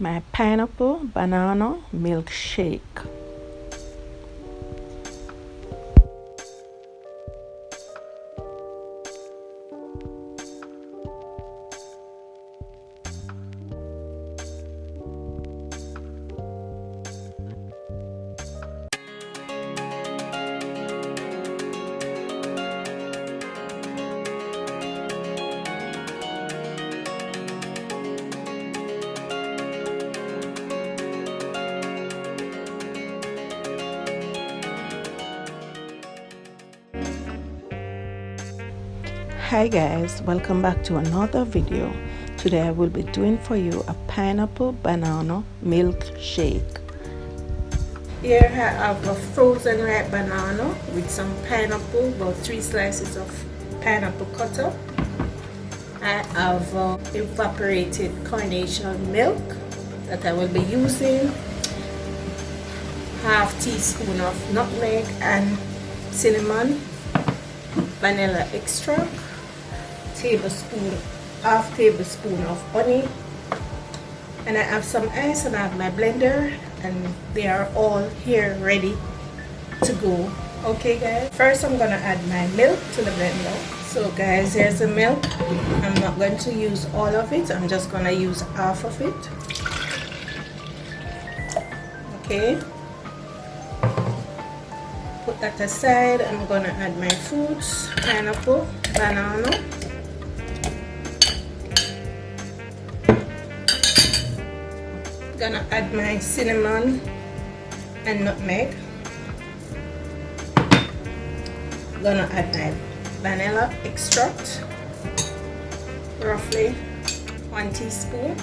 my pineapple banana milkshake. Hi guys, welcome back to another video. Today I will be doing for you a pineapple banana milkshake. Here I have a frozen ripe banana with some pineapple, about 3 slices of pineapple cut up. I have evaporated cornation milk that I will be using, half teaspoon of nutmeg and cinnamon, vanilla extract, half tablespoon of honey, and I have some ice and I have my blender, and they are all here ready to go. Okay guys, first I'm gonna add my milk to the blender. So guys, here's the milk. I'm not going to use all of it, I'm just gonna use half of it. Okay, put that aside. I'm gonna add my fruits, pineapple, banana, gonna add my cinnamon and nutmeg, gonna add my vanilla extract, roughly 1 teaspoon,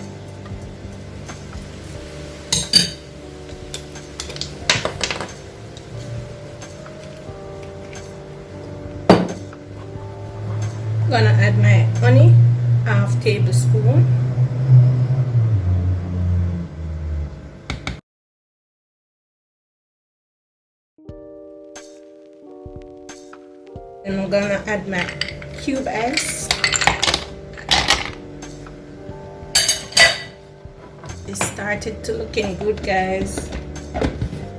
gonna add my honey, half tablespoon, and I'm gonna add my cube ice. It started to looking good guys.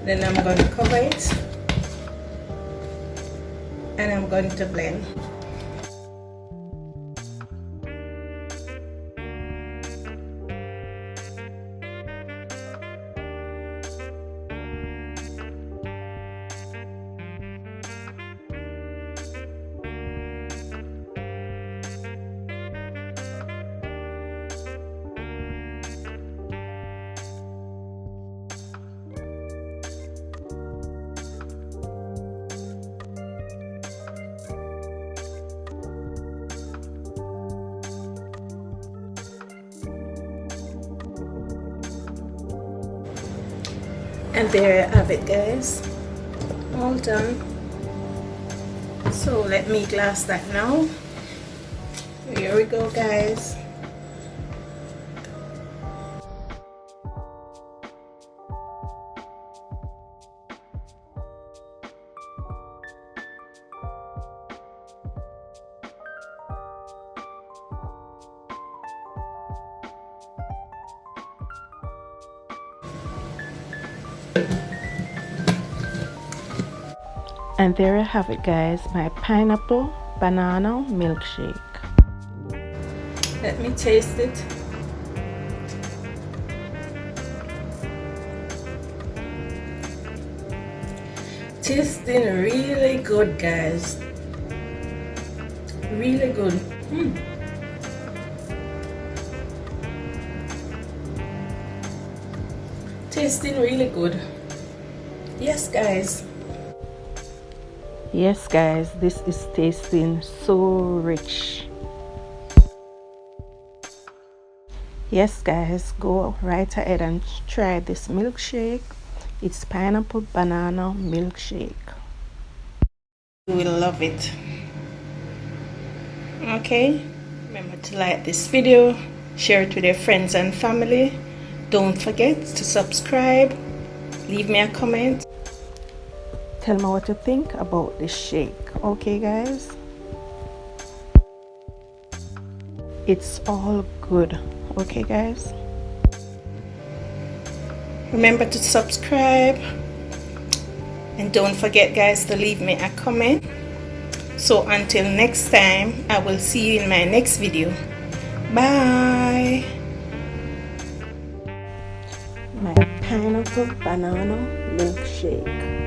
Then I'm going to cover it and I'm going to blend. And there you have it guys, all done. So let me glass that now. Here we go guys. And there you have it guys, my pineapple banana milkshake. Let me taste it. Tasting really good guys, really good. Tasting really good. Yes guys, yes guys, this is tasting so rich. Yes guys, go right ahead and try this milkshake. It's pineapple banana milkshake. You will love it. Okay, remember to like this video, share it with your friends and family. Don't forget to subscribe, leave me a comment, tell me what you think about this shake. Okay guys, it's all good. Okay guys, Remember to subscribe, and don't forget guys to leave me a comment. So until next time, I will see you in my next video. Bye. My pineapple banana milkshake.